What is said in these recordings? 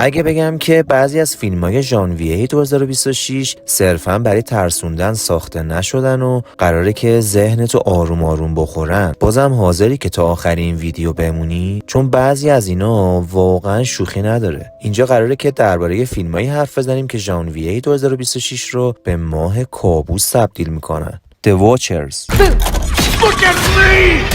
اگه بگم که بعضی از فیلم‌های ژانویه 2026 صرفاً برای ترسوندن ساخته نشدن و قراره که ذهنتو آروم آروم بخورن، بازم حاضری که تا آخر این ویدیو بمونی؟ چون بعضی از اینا واقعاً شوخی نداره. اینجا قراره که درباره فیلمایی حرف بزنیم که ژانویه 2026 رو به ماه کابوس تبدیل میکنن. The Watchers. Look at me!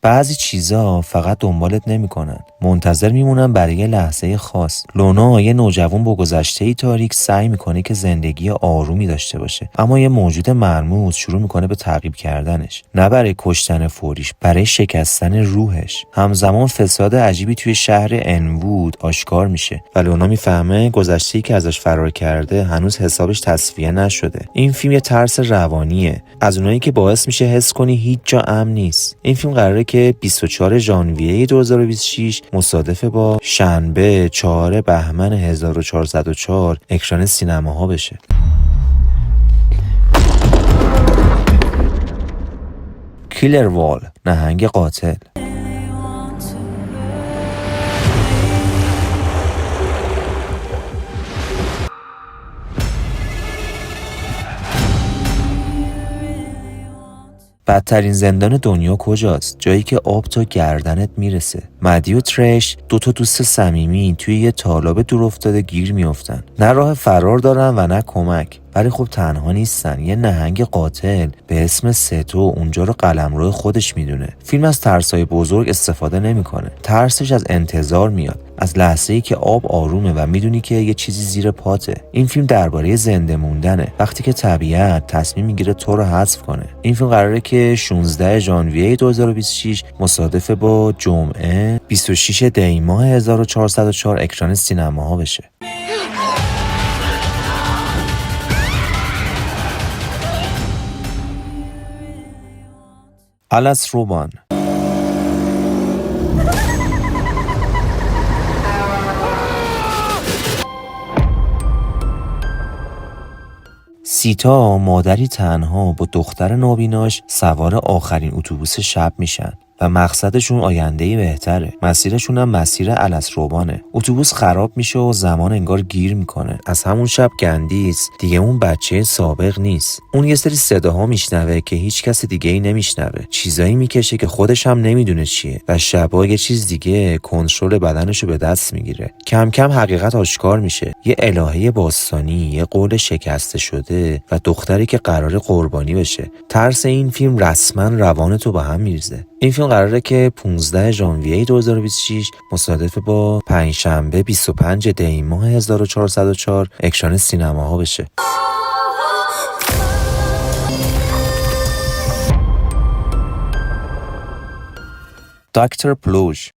بعضی چیزا فقط دنبالت نمیکنن، منتظر میمونن برای یه لحظه خاص. لونا یه نوجوان با گذشته‌ای تاریک سعی میکنه که زندگی آرومی داشته باشه، اما یه موجود مرموز شروع میکنه به تعقیب کردنش، نه برای کشتن فوریش، برای شکستن روحش. همزمان فساد عجیبی توی شهر انوود آشکار میشه و لونا میفهمه گذشته‌ای که ازش فرار کرده هنوز حسابش تصفیه نشده. این فیلم یه ترس روانیه، از اونایی که باعث میشه حس کنی هیچ جا امن نیست. این فیلم قراره که 24 ژانویه 2026 مصادف با شنبه 4 بهمن 1404 اکران سینماها بشه. کیلر وال، نهنگ قاتل. بدترین زندان دنیا کجاست؟ جایی که آب تا گردنت میرسه. مدی و ترش، دوتا دوست صمیمی توی یه تالاب دور افتاده گیر میافتن. نه راه فرار دارن و نه کمک، ولی خب تنها نیستن. یه نهنگ قاتل به اسم ستو اونجا رو قلمرو خودش میدونه. فیلم از ترسای بزرگ استفاده نمیکنه. ترسش از انتظار میاد، از لحظه‌ای که آب آرومه و میدونی که یه چیزی زیر پاته. این فیلم درباره زنده موندنه، وقتی که طبیعت تصمیم میگیره تو رو حذف کنه. این فیلم قراره که 16 ژانویه 2026 مصادف با جمعه 26 دی ماه 1404 اکران سینماها بشه. آلاس روبان. سیتا مادری تنها با دختر نابیناش سوار آخرین اتوبوس شب میشن و مقصدشون آینده‌ای بهتره. مسیرشون هم مسیر آلاس روبانه. اتوبوس خراب میشه و زمان انگار گیر میکنه. از همون شب گندیس دیگه اون بچه سابق نیست. اون یه سری صداها میشنوه که هیچ کس دیگه‌ای نمیشنوه. چیزایی میکشه که خودش هم نمیدونه چیه و شبا یه چیز دیگه کنترل بدنشو به دست میگیره. کم کم حقیقت آشکار میشه. یه الهه باستانی، یه قول شکسته شده و دختری که قراره قربانی بشه. ترس این فیلم رسما روانتو به هم میریزه. این فیلم قراره که 15 ژانویه 2026 مصادف با پنجشنبه 25 دی ماه 1404 اکران سینماها بشه. دکتر پلوژ.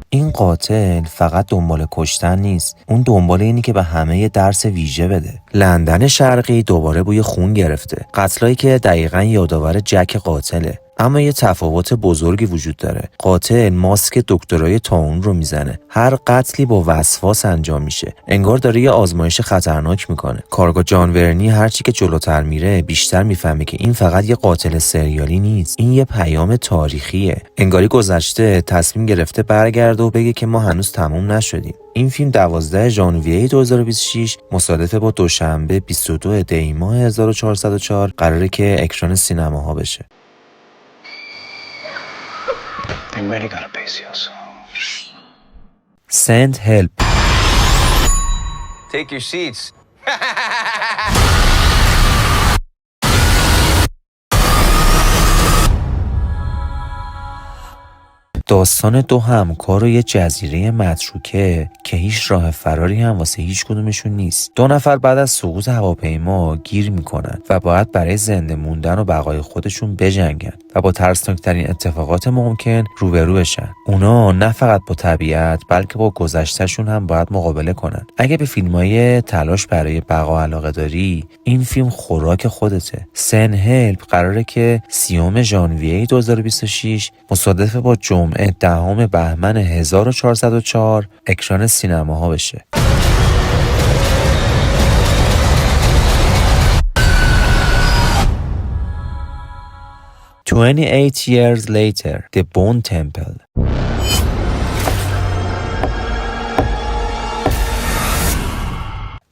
این قاتل فقط دنبال کشتن نیست، اون دنبال اینی که به همه یه درس ویژه بده. لندن شرقی دوباره بوی خون گرفته. قتلایی که دقیقاً یادآور جک قاتله. اما یه تفاوت بزرگی وجود داره. قاتل ماسک دکترای طاعون رو میزنه. هر قتلی با وسواس انجام میشه. انگار داره یه آزمایش خطرناک میکنه. کارگاه جان ورنی هرچی که جلوتر میره بیشتر میفهمه که این فقط یه قاتل سریالی نیست. این یه پیام تاریخیه. انگاری گذشته تصمیم گرفته برگرده و بگه که ما هنوز تموم نشدیم. این فیلم 12 ژانویه 2026 مصادف با دوشنبه 22 دی ماه 1404 قراره که اکران سینماها بشه. Send help. Take your seats. داستان دو همکار و یه جزیره متروکه که هیچ راه فراری هم واسه هیچ کدومشون نیست. دو نفر بعد از سقوط هواپیما گیر میکنن و باید برای زنده موندن و بقای خودشون بجنگن و با ترسناکترین اتفاقات ممکن روبرو بشن. اونا نه فقط با طبیعت بلکه با گذشتهشون هم باید مقابله کنن. اگه به فیلمای تلاش برای بقا علاقه داری، این فیلم خوراک خودته. سن هلپ قراره که 30 ژانویه 2026 مصادف با جمعه 10 بهمن 1404 اکران سینماها بشه. 28 years later, The Bone Temple.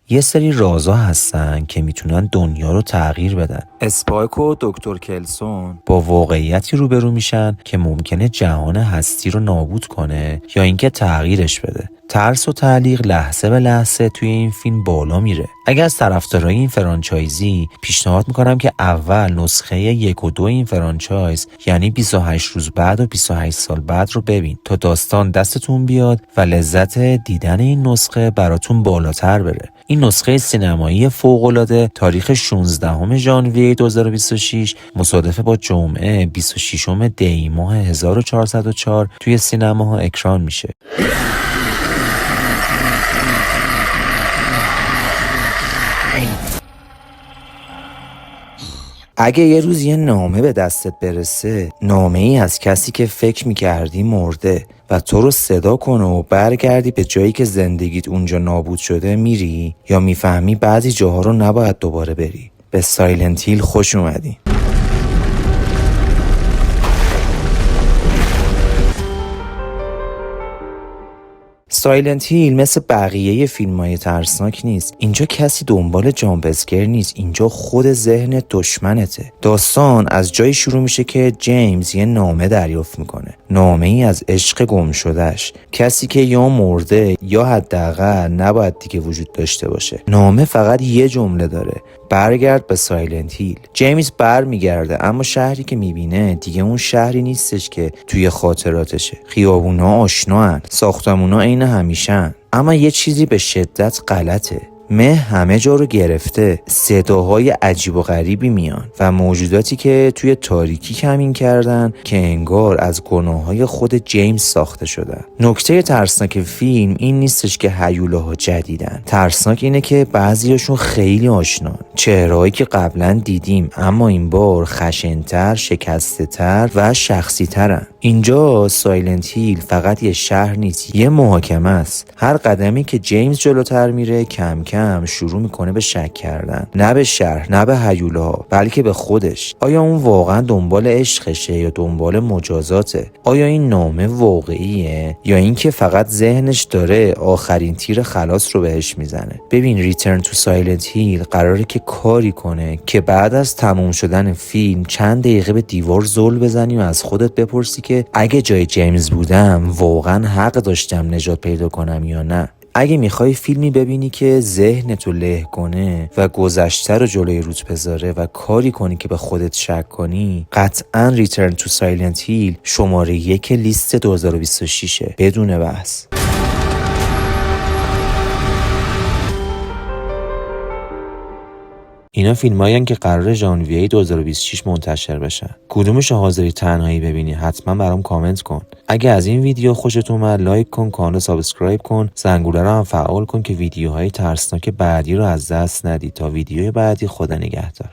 یه سری رازا هستن که میتونن دنیا رو تغییر بدن. اسپایک و دکتر کلسون با واقعیتی روبرو میشن که ممکنه جهان هستی رو نابود کنه یا اینکه تغییرش بده. ترس و تعلیق لحظه به لحظه توی این فیلم بالا میره. اگر از طرفدارای این فرانچایزی پیشنهاد میکنم که اول نسخه 1 و 2 این فرانچایز یعنی 28 روز بعد و 28 سال بعد رو ببین تا داستان دستتون بیاد و لذت دیدن این نسخه براتون بالاتر بره. این نسخه سینمایی فوق‌العاده تاریخ 16 ژانویه 2026 مصادف با جمعه 26 دی ماه 1404 توی سینماها اکران میشه. اگه یه روز یه نامه به دستت برسه، نامه ای از کسی که فکر میکردی مرده و تو رو صدا کنه و برگردی به جایی که زندگیت اونجا نابود شده، میری یا میفهمی بعضی جاها رو نباید دوباره بری؟ به سایلنت هیل خوش اومدی. سایلنت هیل مثل بقیه فیلم‌های ترسناک نیست. اینجا کسی دنبال جامپ اسکر نیست، اینجا خود ذهن دشمنته. داستان از جایی شروع میشه که جیمز یه نامه دریافت میکنه، نامه ای از عشق گم شدهش، کسی که یا مرده یا حداقل نباید دیگه وجود داشته باشه. نامه فقط یه جمله داره: برگرد به سایلنت هیل. جیمز برمیگرده، اما شهری که میبینه دیگه اون شهری نیستش که توی خاطراتشه. خیابونا آشناهن، ساختمونا عین همیشن، اما یه چیزی به شدت غلطه. مه همه جا رو گرفته، صداهای عجیب و غریبی میان و موجوداتی که توی تاریکی کمین کردن که انگار از گناههای خود جیمز ساخته شدن. نکته ترسناک فیلم این نیستش که هیولاها جدیدن، ترسناک اینه که بعضیاشون خیلی آشنان، چهرهایی که قبلا دیدیم اما این بار خشن‌تر، شکسته‌تر و شخصی‌ترن. اینجا سایلنت هیل فقط یه شهر نیست، یه محاکمه است. هر قدمی که جیمز جلوتر میره کم کم شروع میکنه به شک کردن، نه به شهر نه به هیولاها بلکه به خودش. آیا اون واقعا دنبال عشقشه یا دنبال مجازاته؟ آیا این نامه واقعیه یا اینکه فقط ذهنش داره آخرین تیر خلاص رو بهش میزنه؟ ببین، ریترن تو سایلنت هیل قراره که کاری کنه که بعد از تموم شدن فیلم چند دقیقه به دیوار زل بزنی و از خودت بپرسی که اگه جای جیمز بودم واقعا حق داشتم نجات پیدا کنم یا نه. اگه میخوای فیلمی ببینی که ذهنتو له کنه و گذشته رو جلوی روت بذاره و کاری کنی که به خودت شک کنی، قطعاً ریترن تو سایلنت هیل شماره 1 لیست 2026 بدون بحث. اینا فیلمایی که قراره ژانویه 2026 منتشر بشن. کدومش حاضری تنهایی ببینی؟ حتما برام کامنت کن. اگه از این ویدیو خوشت اومد لایک کن، کانال سابسکرایب کن، زنگوله رو هم فعال کن که ویدیوهای ترسناک بعدی رو از دست ندی. تا ویدیوی بعدی، خدا نگهدار.